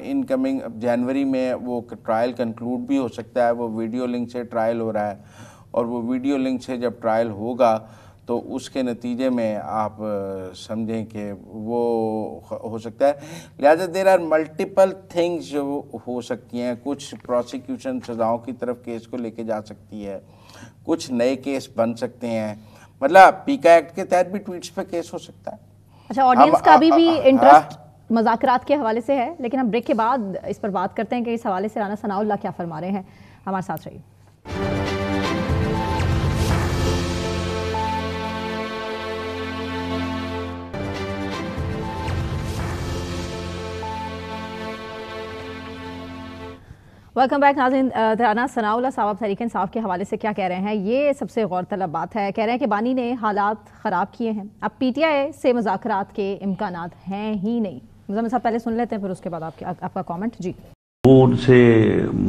انکمنگ جنوری میں وہ ٹرائل کنکلوڈ بھی ہو سکتا ہے. وہ ویڈیو لنک سے ٹرائل ہو رہا ہے, اور وہ ویڈیو لنک سے جب ٹرائل ہوگا تو اس کے نتیجے میں آپ سمجھیں کہ وہ ہو سکتا ہے. لہذا دیر آر ملٹیپل تھنگز جو ہو سکتی ہیں. کچھ پروسیکیوشن سزاؤں کی طرف کیس کو لے کے جا سکتی ہے, کچھ نئے کیس بن سکتے ہیں. مطلب پیکا ایکٹ کے تحت بھی ٹویٹس پہ کیس ہو سکتا ہے. اچھا, آڈینس کا بھی انٹرسٹ مذاکرات کے حوالے سے ہے, لیکن ہم بریک کے بعد اس پر بات کرتے ہیں کہ اس حوالے سے رانا ثناء اللہ کیا فرما رہے ہیں. ہمارے ساتھ رہیے. ویلکم بیک ناظرین. رانا ثناء اللہ صاحب تحریک انصاف کے حوالے سے کیا کہہ رہے ہیں, یہ سب سے غور طلب بات ہے. کہہ رہے ہیں کہ بانی نے حالات خراب کیے ہیں, اب پی ٹی آئی سے مذاکرات کے امکانات ہیں ہی نہیں. مزمل صاحب پہلے سن لیتے ہیں, پھر اس کے بعد آپ کا کامنٹ. جی وہ ان سے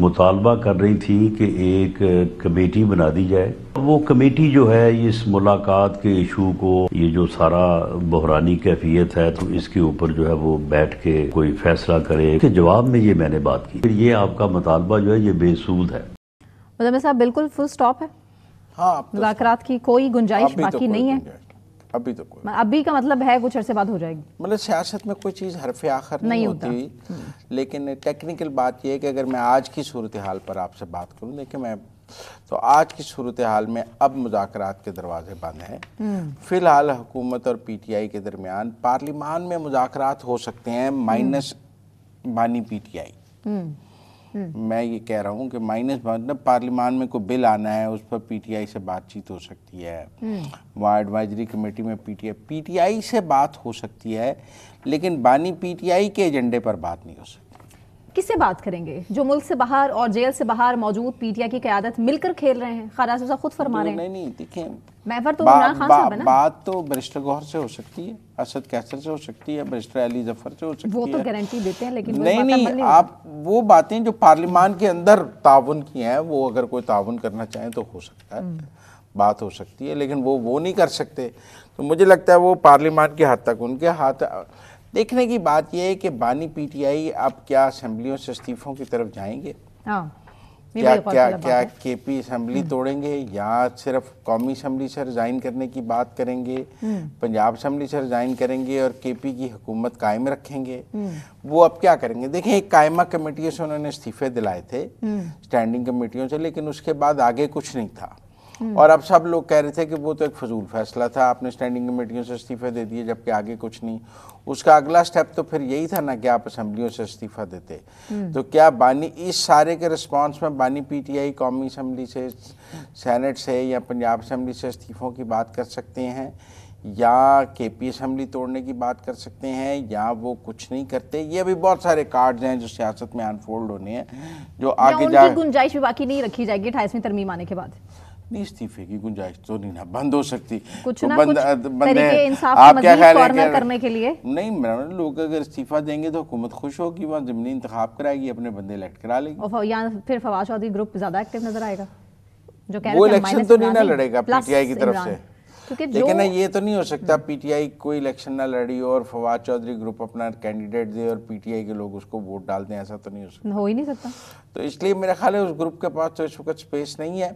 مطالبہ کر رہی تھی کہ ایک کمیٹی بنا دی جائے. وہ کمیٹی جو ہے اس ملاقات کے ایشو کو، یہ جو سارا بحرانی کیفیت ہے، تو اس کے اوپر جو ہے وہ بیٹھ کے کوئی فیصلہ کرے. کے جواب میں یہ میں نے بات کی. یہ آپ کا مطالبہ جو ہے یہ بے سود ہے. مزمل صاحب بالکل فل سٹاپ ہے، ہاں مذاکرات کی کوئی گنجائش باقی نہیں ہے ابھی تو کوئی. ابھی کا مطلب ہے کچھ عرصے بعد ہو جائے گی. مطلب سیاست میں کوئی چیز حرف آخر نہیں ہوتی. لیکن ٹیکنیکل بات یہ ہے کہ اگر میں آج کی صورتحال پر آپ سے بات کروں، دیکھیں میں تو آج کی صورتحال میں اب مذاکرات کے دروازے بند ہیں. فی الحال حکومت اور پی ٹی آئی کے درمیان پارلیمان میں مذاکرات ہو سکتے ہیں مائنس بانی پی ٹی آئی. میں یہ کہہ رہا ہوں کہ مائنس پارلیمان میں کوئی بل آنا ہے، اس پر پی ٹی آئی سے بات چیت ہو سکتی ہے. وہاں ایڈوائزری کمیٹی میں پی ٹی آئی سے بات ہو سکتی ہے، لیکن بانی پی ٹی آئی کے ایجنڈے پر بات نہیں ہو سکتی. کس سے بات کریں گے؟ جو ملک سے باہر اور جیل سے باہر موجود پی ٹی آئی کی قیادت مل کر کھیل رہے ہیں. خالد صاحب خود فرما رہے ہیں. نہیں دیکھیں، محور تو عمران خان صاحب ہے نا. بات تو بیرسٹر گوہر سے ہو سکتی ہے، اسد کیسر سے ہو سکتی ہے، بیرسٹر علی ظفر سے ہو سکتی ہے. وہ تو گارنٹی دیتے ہیں، لیکن نہیں آپ وہ باتیں جو پارلیمان کے اندر تعاون کی ہیں، وہ اگر کوئی تعاون کرنا چاہیں تو ہو سکتا ہے، بات ہو سکتی ہے. لیکن وہ نہیں کر سکتے. تو مجھے لگتا ہے وہ پارلیمان کی حد تک ان کے ہاتھ. دیکھنے کی بات یہ ہے کہ بانی پی ٹی آئی اب کیا اسمبلیوں سے استعفوں کی طرف جائیں گے؟ کیا کے پی اسمبلی توڑیں گے، یا صرف قومی اسمبلی سے ریزائن کرنے کی بات کریں گے، پنجاب اسمبلی سے ریزائن کریں گے اور کے پی کی حکومت قائم رکھیں گے؟ وہ اب کیا کریں گے؟ دیکھیں ایک قائمہ کمیٹیوں سے انہوں نے استعفے دلائے تھے، اسٹینڈنگ کمیٹیوں سے، لیکن اس کے بعد آگے کچھ نہیں تھا. اور اب سب لوگ کہہ رہے تھے کہ وہ تو ایک فضول فیصلہ تھا، آپ نے اسٹینڈنگ کمیٹیوں سے استعفے دے دیے جبکہ آگے کچھ نہیں. اس کا اگلا سٹیپ تو پھر یہی تھا نا کہ آپ اسمبلیوں سے استعفیٰ دیتے. تو کیا بانی اس سارے کے رسپانس میں بانی پی ٹی آئی قومی اسمبلی سے، سینٹ سے یا پنجاب اسمبلی سے استعفوں کی بات کر سکتے ہیں، یا کے پی اسمبلی توڑنے کی بات کر سکتے ہیں، یا وہ کچھ نہیں کرتے؟ یہ بھی بہت سارے کارڈز ہیں جو سیاست میں انفولڈ ہونے ہیں، جو آگے ان کی گنجائش بھی باقی نہیں رکھی جائے گی 28ویں ترمیم آنے کے بعد. نہیں، استعفے کی گنجائش تو نہیں نا بند ہو سکتی. کچھ نہ کچھ طریقے انصاف کو مزید کارنر کرنے کے لیے. نہیں، میرا لوگ اگر استعفیٰ دیں گے تو حکومت خوش ہوگی، وہاں ضمنی انتخاب کرائے گی، اپنے بندے الیکٹ کرا لے گی. یا پھر فواد چودھری گروپ زیادہ ایکٹیو نظر آئے گا، جو کہہ وہ رہے ہیں الیکشن تو نہیں نہ لڑے گا پی ٹی آئی کی طرف سے. لیکن یہ تو نہیں ہو سکتا پی ٹی آئی کوئی الیکشن نہ لڑی اور فواد چودھری گروپ اپنا کینڈیڈیٹ دے اور پی ٹی آئی کے لوگ اس کو ووٹ ڈال دیں، ایسا تو نہیں ہو سکتا. ہو ہی نہیں سکتا. تو اس لیے میرا خیال ہے اس گروپ کے پاس تو اس وقت سپیس نہیں ہے.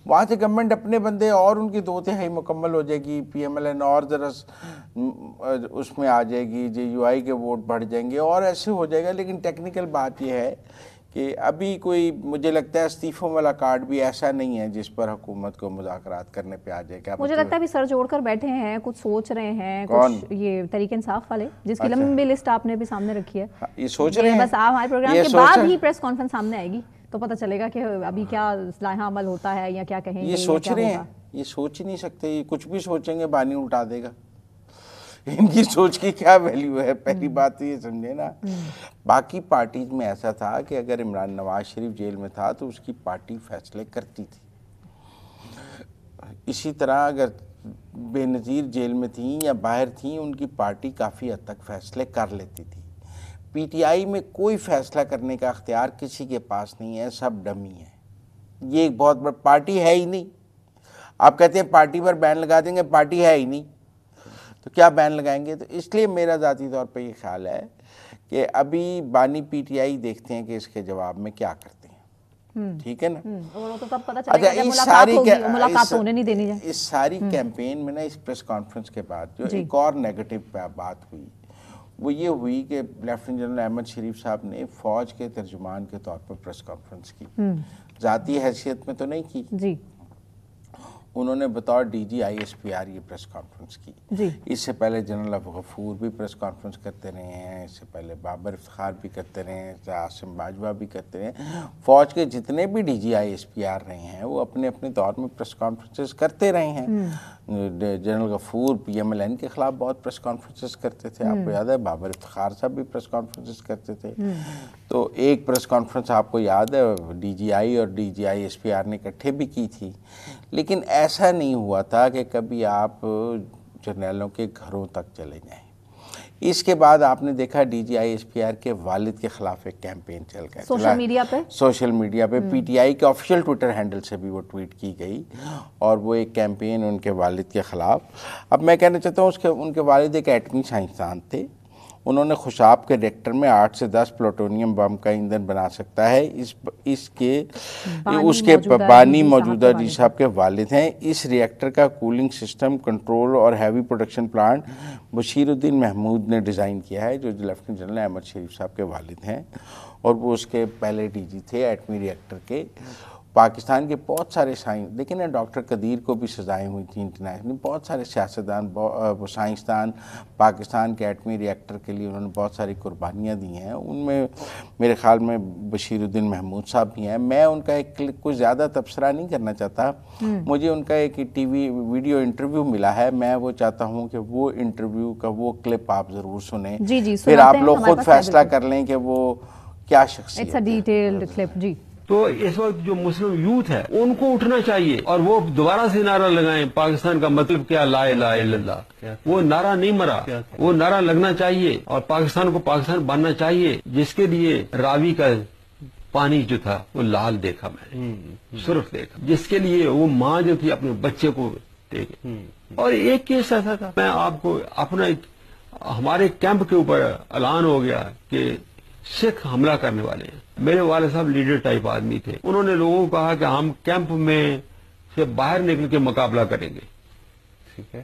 وہاں سے گورنمنٹ اپنے بندے اور ان کی 2/3 مکمل ہو جائے گی، پی ایم ایل این اور ذرا اس میں آ جائے گی، جے یو آئی کے ووٹ بڑھ جائیں گے اور ایسے ہو جائے گا. لیکن ٹیکنیکل بات یہ ہے کہ ابھی کوئی مجھے لگتا ہے استعفوں والا کارڈ بھی ایسا نہیں ہے جس پر حکومت کو مذاکرات کرنے پہ آ جائے. کیا مجھے لگتا ہے ابھی سر جوڑ کر بیٹھے ہیں، کچھ سوچ رہے ہیں. کچھ یہ تحریک انصاف والے جس کی لمبی لسٹ آپ نے بھی سامنے رکھی ہے، یہ سوچ رہے ہیں. بس آپ ہمارے پروگرام کے بعد ہی پریس کانفرنس سامنے آئے گی تو پتہ چلے گا کہ ابھی کیا لائحہ عمل ہوتا ہے یا کیا کہیں گے. یہ سوچ رہے ہیں، یہ سوچ ہی نہیں سکتے. یہ کچھ بھی سوچیں گے بانی اٹھا دے گا. ان کی سوچ کی کیا ویلیو ہے؟ پہلی بات تو یہ سمجھے نا. باقی پارٹیز میں ایسا تھا کہ اگر عمران نواز شریف جیل میں تھا تو اس کی پارٹی فیصلے کرتی تھی. اسی طرح اگر بے نظیر جیل میں تھیں یا باہر تھیں، ان کی پارٹی کافی حد تک فیصلے کر لیتی تھی. پی ٹی آئی میں کوئی فیصلہ کرنے کا اختیار کسی کے پاس نہیں ہے، سب ڈمی ہے. یہ ایک بہت بڑا پارٹی ہے ہی نہیں. آپ کہتے ہیں پارٹی پر بین لگا دیں گے، پارٹی ہے ہی نہیں تو کیا بین لگائیں گے؟ تو اس لیے میرا ذاتی طور پہ یہ خیال ہے کہ ابھی بانی پی ٹی آئی دیکھتے ہیں کہ اس کے جواب میں کیا کرتے ہیں. ٹھیک ہے نا. اچھا، اس ساری کیمپین میں نا اس پریس کانفرنس کے بعد جو ایک اور نیگیٹو بات ہوئی وہ یہ ہوئی کہ لیفٹیننٹ جنرل احمد شریف صاحب نے فوج کے ترجمان کے طور پر پریس کانفرنس کی. ذاتی حیثیت میں تو نہیں کی، انہوں نے بطور D G I S P R یہ پریس کانفرنس کی. اس سے پہلے جنرل غفور بھی پریس کانفرنس کرتے رہے ہیں، اس سے پہلے بابر افتخار بھی کرتے رہے ہیں، عاصم باجوہ بھی کرتے رہے ہیں. فوج کے جتنے بھی D G I S P R رہے ہیں وہ اپنے اپنے دور میں پریس کانفرنسز کرتے رہے ہیں. جنرل غفور پی ایم ایل این کے خلاف بہت پریس کانفرنسز کرتے تھے، آپ کو یاد ہے. بابر افتخار صاحب بھی پریس کانفرنسز کرتے تھے. تو ایک پریس کانفرنس آپ کو یاد ہے ڈی جی آئی اور D G I S P R نے اکٹھے بھی کی تھی. لیکن ایسا نہیں ہوا تھا کہ کبھی آپ جرنیلوں کے گھروں تک چلے جائیں. اس کے بعد آپ نے دیکھا DGI-SPR کے والد کے خلاف ایک کیمپین چل گیا سوشل میڈیا پہ، سوشل میڈیا پہ PTI کے آفیشیل ٹویٹر ہینڈل سے بھی وہ ٹویٹ کی گئی، اور وہ ایک کیمپین ان کے والد کے خلاف. اب میں کہنا چاہتا ہوں ان کے والد ایک ایٹمی سائنسدان تھے. انہوں نے خوشاب کے ریئیکٹر میں 8 سے 10 پلوٹونیم بم کا ایندھن بنا سکتا ہے. اس کے بانی موجودہ ڈی صاحب کے والد ہیں. اس ریئیکٹر کا کولنگ سسٹم، کنٹرول اور ہیوی پروڈکشن پلانٹ بشیر الدین محمود نے ڈیزائن کیا ہے، جو لیفٹیننٹ جنرل احمد شریف صاحب کے والد ہیں، اور وہ اس کے پہلے DG تھے ایٹمی ریئیکٹر کے. پاکستان کے بہت سارے لیکن ڈاکٹر قدیر کو بھی سزائیں ہوئی تھیں انٹرنیشنل. بہت سارے سیاستدان، سائنسدان پاکستان کے ایٹمی ریئیکٹر کے لیے انہوں نے بہت ساری قربانیاں دی ہیں. ان میں میرے خیال میں بشیر الدین محمود صاحب بھی ہیں. میں ان کا ایک کچھ زیادہ تبصرہ نہیں کرنا چاہتا. مجھے ان کا ایک ٹی وی ویڈیو انٹرویو ملا ہے. میں وہ چاہتا ہوں کہ وہ انٹرویو کا وہ کلپ آپ ضرور سنیں، پھر آپ لوگ خود فیصلہ کر لیں کہ وہ کیا شخصیت ہے. تو اس وقت جو مسلم یوتھ ہے ان کو اٹھنا چاہیے اور وہ دوبارہ سے نعرہ لگائیں پاکستان کا مطلب کیا، لا الہ الا اللہ. وہ نعرہ نہیں مرا، وہ نعرہ لگنا چاہیے اور پاکستان کو پاکستان بننا چاہیے جس کے لیے راوی کا پانی جو تھا وہ لال دیکھا، میں سرخ دیکھا، جس کے لیے وہ ماں جو تھی اپنے بچے کو دیکھے. اور ایک کیس ایسا تھا، میں آپ کو اپنا ہمارے کیمپ کے اوپر اعلان ہو گیا کہ سکھ حملہ کرنے والے ہیں. میرے والد صاحب لیڈر ٹائپ آدمی تھے. انہوں نے لوگوں کو کہا کہ ہم کیمپ میں سے باہر نکل کے مقابلہ کریں گے، ٹھیک ہے.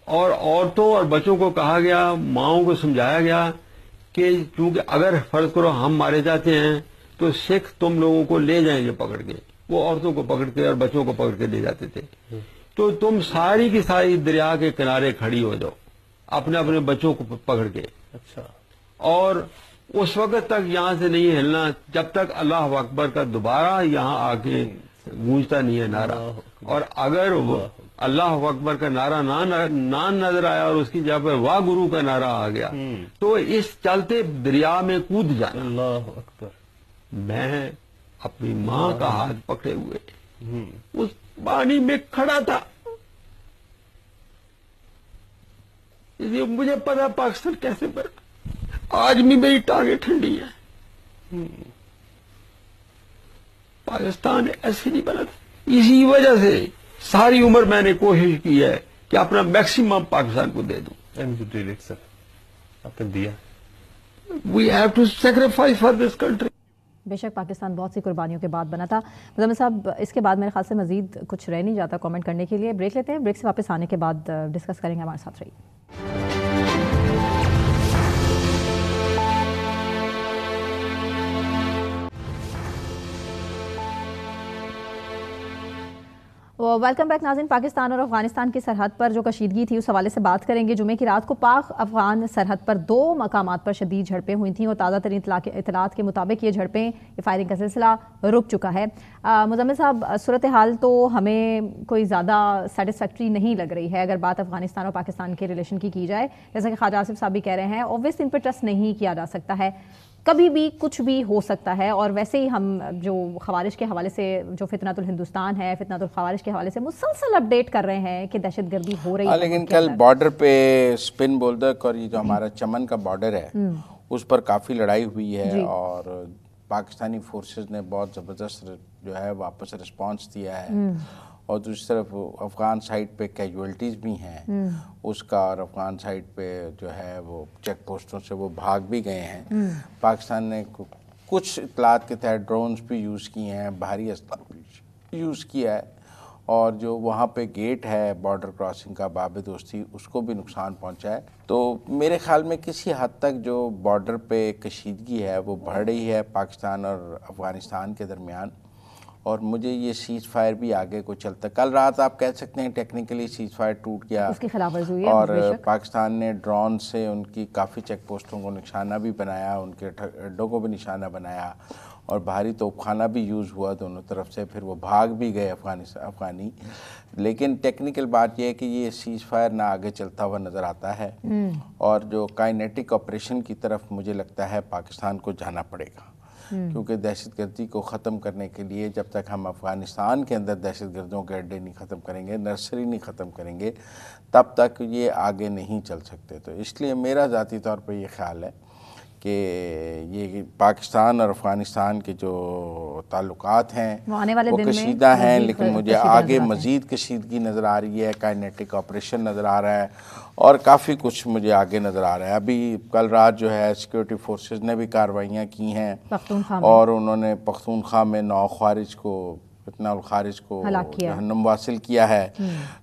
اور عورتوں اور بچوں کو کہا گیا، ماؤں کو سمجھایا گیا کہ چونکہ اگر فرض کرو ہم مارے جاتے ہیں تو سکھ تم لوگوں کو لے جائیں گے پکڑ کے. وہ عورتوں کو پکڑ کے اور بچوں کو پکڑ کے لے جاتے تھے. تو تم ساری کی ساری دریا کے کنارے کھڑی ہو جاؤ اپنے اپنے بچوں کو پکڑ کے. اچھا. اور اس وقت تک یہاں سے نہیں ہلنا جب تک اللہ اکبر کا دوبارہ یہاں آ کے گونجتا نہیں ہے نعرہ. اور اگر وہ اللہ اکبر کا نعرہ نہ نظر آیا اور اس کی جگہ پر واہ گرو کا نعرہ آ گیا تو اس چلتے دریا میں کود جانا. اللہ اکبر. میں اپنی ماں کا ہاتھ پکڑے ہوئے اس پانی میں کھڑا تھا. مجھے پتا پاکستان کیسے بنا. آج بھی میری ٹانگیں ٹھنڈی ہیں. پاکستان ایسے نہیں بنا. اسی وجہ سے ساری عمر میں نے کوشش کی ہے کہ اپنا میکسیمم پاکستان کو دے دوں. We have to sacrifice for this country. بے شک پاکستان بہت سی قربانیوں کے بعد بنا تھا. مزمل صاحب اس کے بعد میرے خیال سے مزید کچھ رہ نہیں جاتا کامنٹ کرنے کے لیے. بریک لیتے ہیں، بریک سے واپس آنے کے بعد ڈسکس کریں گے. ہمارے ساتھ رہیے. ویلکم بیک ناظرین. پاکستان اور افغانستان کی سرحد پر جو کشیدگی تھی اس حوالے سے بات کریں گے. جمعے کی رات کو پاک افغان سرحد پر 2 مقامات پر شدید جھڑپیں ہوئی تھیں اور تازہ ترین اطلاعات کے مطابق یہ فائرنگ کا سلسلہ رک چکا ہے. مزمل صاحب، صورتحال تو ہمیں کوئی زیادہ سیٹسفیکٹری نہیں لگ رہی ہے اگر بات افغانستان اور پاکستان کے ریلیشن کی جائے. جیسا کہ خواجہ آصف صاحب بھی کہہ رہے ہیں، اوبویس ان پہ ٹرسٹ نہیں کیا جا سکتا ہے. کبھی بھی کچھ بھی ہو سکتا ہے. اور ویسے ہی ہم جو خوارج کے حوالے سے، جو فتنۃ الہندوستان ہے، فتنۃ الخوارج کے حوالے سے مسلسل اپڈیٹ کر رہے ہیں کہ دہشت گردی ہو رہی ہے. لیکن کل بارڈر پہ سپن بولدک اور یہ جو ہمارا چمن کا بارڈر ہے اس پر کافی لڑائی ہوئی ہے اور پاکستانی فورسز نے بہت زبردست جو ہے واپس رسپانس دیا ہے. اور دوسری طرف افغان سائٹ پہ کیجویلٹیز بھی ہیں اس کا، اور افغان سائٹ پہ جو ہے وہ چیک پوسٹوں سے وہ بھاگ بھی گئے ہیں. پاکستان نے کچھ اطلاعات کے تحت ڈرونز بھی یوز کیے ہیں، بھاری اسلحہ بھی یوز کیا ہے، اور جو وہاں پہ گیٹ ہے بارڈر کراسنگ کا باب دوستی اس کو بھی نقصان پہنچا ہے. تو میرے خیال میں کسی حد تک جو بارڈر پہ کشیدگی ہے وہ بڑھ رہی ہے پاکستان اور افغانستان کے درمیان. اور مجھے یہ سیز فائر بھی آگے کو چلتا. کل رات آپ کہہ سکتے ہیں ٹیکنیکلی سیز فائر ٹوٹ گیا، اس کی خلاف ورزی ہوئی ہے، اور پاکستان نے ڈرون سے ان کی کافی چیک پوسٹوں کو نشانہ بھی بنایا، ان کے اڈوں کو بھی نشانہ بنایا، اور بھاری توپ خانہ بھی یوز ہوا دونوں طرف سے. پھر وہ بھاگ بھی گئے افغانی. لیکن ٹیکنیکل بات یہ ہے کہ یہ سیز فائر نہ آگے چلتا ہوا نظر آتا ہے، اور جو کائنیٹک آپریشن کی طرف مجھے لگتا ہے پاکستان کو جانا پڑے گا. کیونکہ دہشت گردی کو ختم کرنے کے لیے جب تک ہم افغانستان کے اندر دہشت گردوں کے اڈے نہیں ختم کریں گے، نرسری نہیں ختم کریں گے، تب تک یہ آگے نہیں چل سکتے. تو اس لیے میرا ذاتی طور پہ یہ خیال ہے کہ یہ پاکستان اور افغانستان کے جو تعلقات ہیں وہ کشیدہ ہیں، لیکن مجھے آگے مزید کشیدگی نظر آ رہی ہے، کائنیٹک آپریشن نظر آ رہا ہے اور کافی کچھ مجھے آگے نظر آ رہا ہے. ابھی کل رات جو ہے سیکورٹی فورسز نے بھی کارروائیاں کی ہیں اور انہوں نے پختونخوا میں 9 خوارج کو فتنہ الخارج کو جہنم واصل کیا ہے.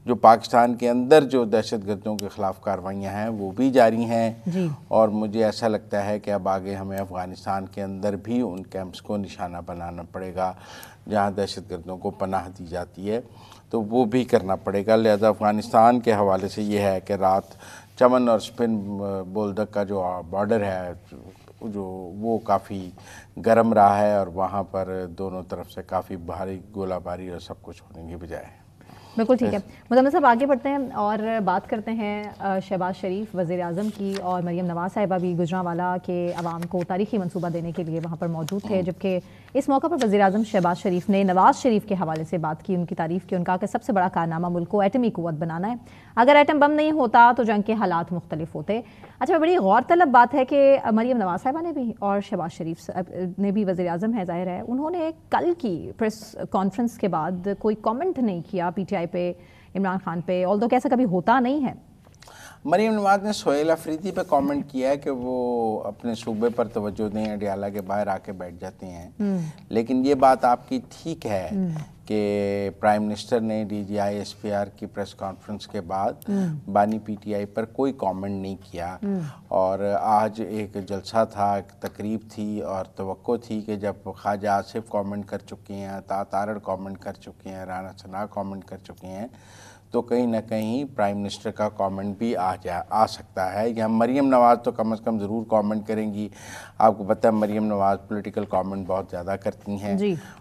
جو پاکستان کے اندر جو دہشت گردوں کے خلاف کارروائیاں ہیں وہ بھی جاری ہیں اور مجھے ایسا لگتا ہے کہ اب آگے ہمیں افغانستان کے اندر بھی ان کیمپس کو نشانہ بنانا پڑے گا جہاں دہشت گردوں کو پناہ دی جاتی ہے، تو وہ بھی کرنا پڑے گا. لہذا افغانستان کے حوالے سے یہ ہے کہ رات چمن اور سپن بولدک کا جو بارڈر ہے جو وہ کافی گرم رہا ہے اور وہاں پر دونوں طرف سے کافی بھاری گولہ باری اور سب کچھ ہونے کی بجائے. بالکل ٹھیک ہے. مزمل صاحب آگے بڑھتے ہیں اور بات کرتے ہیں شہباز شریف وزیر اعظم کی اور مریم نواز صاحبہ بھی گجرانوالہ کے عوام کو تاریخی منصوبہ دینے کے لیے وہاں پر موجود تھے، جبکہ اس موقع پر وزیر اعظم شہباز شریف نے نواز شریف کے حوالے سے بات کی، ان کی تعریف کی. ان کا کہ سب سے بڑا کارنامہ ملک کو ایٹمی قوت بنانا ہے، اگر ایٹم بم نہیں ہوتا تو جنگ کے حالات مختلف ہوتے. اچھا، بڑی غور طلب بات ہے کہ مریم نواز صاحبہ نے بھی اور شہباز شریف نے بھی، وزیر اعظم ہے ظاہر ہے، انہوں نے کل کی پریس کانفرنس کے بعد کوئی کامنٹ نہیں کیا پی ٹی آئی پہ، عمران خان پہ، آلدو کہ ایسا کبھی ہوتا نہیں ہے. مریم نواز نے سہیل افریدی پہ کامنٹ کیا ہے کہ وہ اپنے صوبے پر توجہ دیں، اڈیالہ کے باہر آ کے بیٹھ جاتے ہیں. لیکن یہ بات آپ کی ٹھیک ہے کہ پرائم منسٹر نے D G I S P R کی پریس کانفرنس کے بعد بانی پی ٹی آئی پر کوئی کامنٹ نہیں کیا. اور آج ایک جلسہ تھا، ایک تقریب تھی اور توقع تھی کہ جب خواجہ آصف کامنٹ کر چکے ہیں، عطا تارڑ کامنٹ کر چکے ہیں، رانا ثنا کامنٹ کر چکے ہیں، تو کہیں نہ کہیں پرائم منسٹر کا کامنٹ بھی آ سکتا ہے. یا مریم نواز تو کم از کم ضرور کامنٹ کریں گی. آپ کو پتہ ہے مریم نواز پولیٹیکل کامنٹ بہت زیادہ کرتی ہیں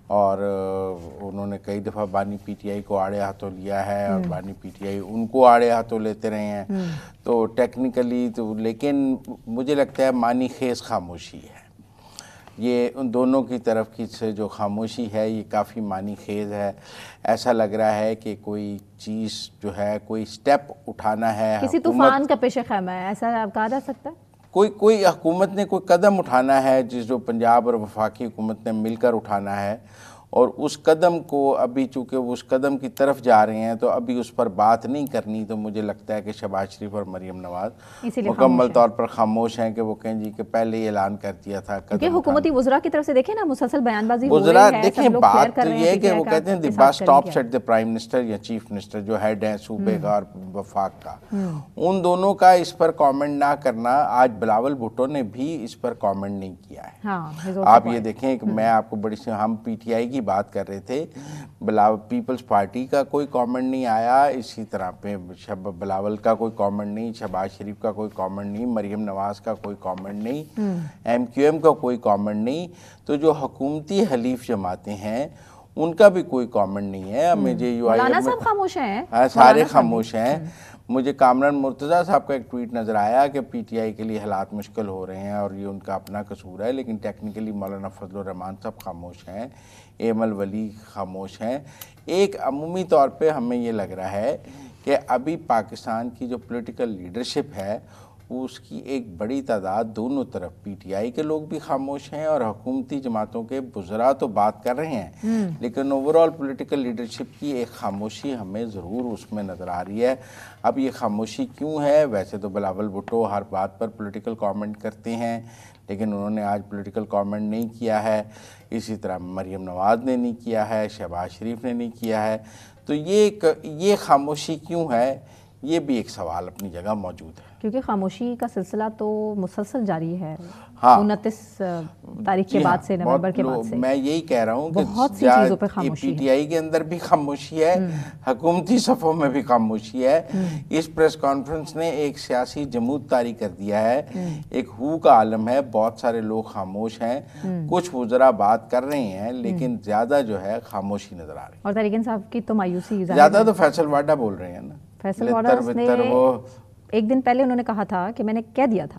اور انہوں نے کئی دفعہ بانی پی ٹی آئی کو آڑے ہاتھوں لیا ہے اور بانی پی ٹی آئی ان کو آڑے ہاتھوں لیتے رہے ہیں. تو ٹیکنیکلی تو، لیکن مجھے لگتا ہے معنی خیز خاموشی ہے. یہ ان دونوں کی طرف کی سے جو خاموشی ہے یہ کافی معنی خیز ہے. ایسا لگ رہا ہے کہ کوئی چیز جو ہے، کوئی سٹیپ اٹھانا ہے، کسی طوفان کا پیش خیمہ ہے، ایسا کہا جا سکتا ہے. کوئی حکومت نے کوئی قدم اٹھانا ہے جس جو پنجاب اور وفاقی حکومت نے مل کر اٹھانا ہے، اور اس قدم کو ابھی چونکہ وہ اس قدم کی طرف جا رہے ہیں تو ابھی اس پر بات نہیں کرنی. تو مجھے لگتا ہے کہ شہباز شریف اور مریم نواز مکمل طور پر خاموش ہیں کہ وہ کہیں جی کہ پہلے ہی اعلان کر دیا تھا. کہ حکومتی وزراء کی طرف سے دیکھیں نا مسلسل بیان بازی ہو وزراء رہی ہے. دیکھیں بات تو یہ ہے کہ وہ کہتے ہیں the buck stops at the prime minister یا چیف منسٹر جو ہیڈ ہیں صوبے کا اور وفاق کا. ان دونوں کا اس پر کامنٹ نہ کرنا، آج بلاول بھٹو نے بھی اس پر کامنٹ نہیں کیا ہے. آپ یہ دیکھیں کہ میں آپ کو ہم پی ٹی آئی کی بات کر رہے تھے، پیپلز پارٹی کا کوئی کامنٹ نہیں آیا، اسی طرح پہ بلاول کا کوئی کامنٹ نہیں، شہباز شریف کا کوئی کامنٹ نہیں، مریم نواز کا کوئی کامنٹ نہیں، ایم کیو ایم کا کوئی کامنٹ نہیں. تو جو حکومتی حلیف جماعتیں ہیں ان کا بھی کوئی کامنٹ نہیں ہے. مولانا صاحب خاموش ہیں، سارے خاموش ہیں. مجھے کامران مرتضیٰ صاحب کا ایک ٹویٹ نظر آیا کہ پی ٹی آئی کے لیے حالات مشکل ہو رہے ہیں اور یہ ان کا اپنا قصور ہے، لیکن ٹیکنیکلی مولانا فضل الرحمان صاحب خاموش ہیں، ایمل ولی خاموش ہیں. ایک عمومی طور پہ ہمیں یہ لگ رہا ہے کہ ابھی پاکستان کی جو پولیٹیکل لیڈرشپ ہے اس کی ایک بڑی تعداد دونوں طرف، پی ٹی آئی کے لوگ بھی خاموش ہیں اور حکومتی جماعتوں کے وزراء تو بات کر رہے ہیں، لیکن اوورال پولیٹیکل لیڈرشپ کی ایک خاموشی ہمیں ضرور اس میں نظر آ رہی ہے. اب یہ خاموشی کیوں ہے؟ ویسے تو بلاول بھٹو ہر بات پر پولیٹیکل کامنٹ کرتے ہیں، لیکن انہوں نے آج پولیٹیکل کامنٹ نہیں کیا ہے. اسی طرح مریم نواز نے نہیں کیا ہے، شہباز شریف نے نہیں کیا ہے. تو یہ خاموشی کیوں ہے؟ یہ بھی ایک سوال اپنی جگہ موجود ہے، کیونکہ خاموشی کا سلسلہ تو مسلسل جاری ہے 29 تاریخ کے بعد سے، نومبر کے بعد سے. میں یہی کہہ رہا ہوں بہت سی چیزوں پہ خاموشی ہے. پی ٹی آئی کے اندر بھی خاموشی ہے، حکومتی صفوں میں بھی خاموشی ہے. اس پریس کانفرنس نے ایک سیاسی جمود طاری کر دیا ہے، ایک ہو کا عالم ہے. بہت سارے لوگ خاموش ہیں، کچھ وزراء بات کر رہے ہیں لیکن زیادہ جو ہے خاموشی نظر آ رہی ہے. اور طریق انصاف کی تو مایوسی زیادہ تو فیصل واڈا بول رہے ہیں نا. فیصل واڈا نے ایک دن پہلے انہوں نے کہا تھا کہ میں نے کہہ دیا تھا.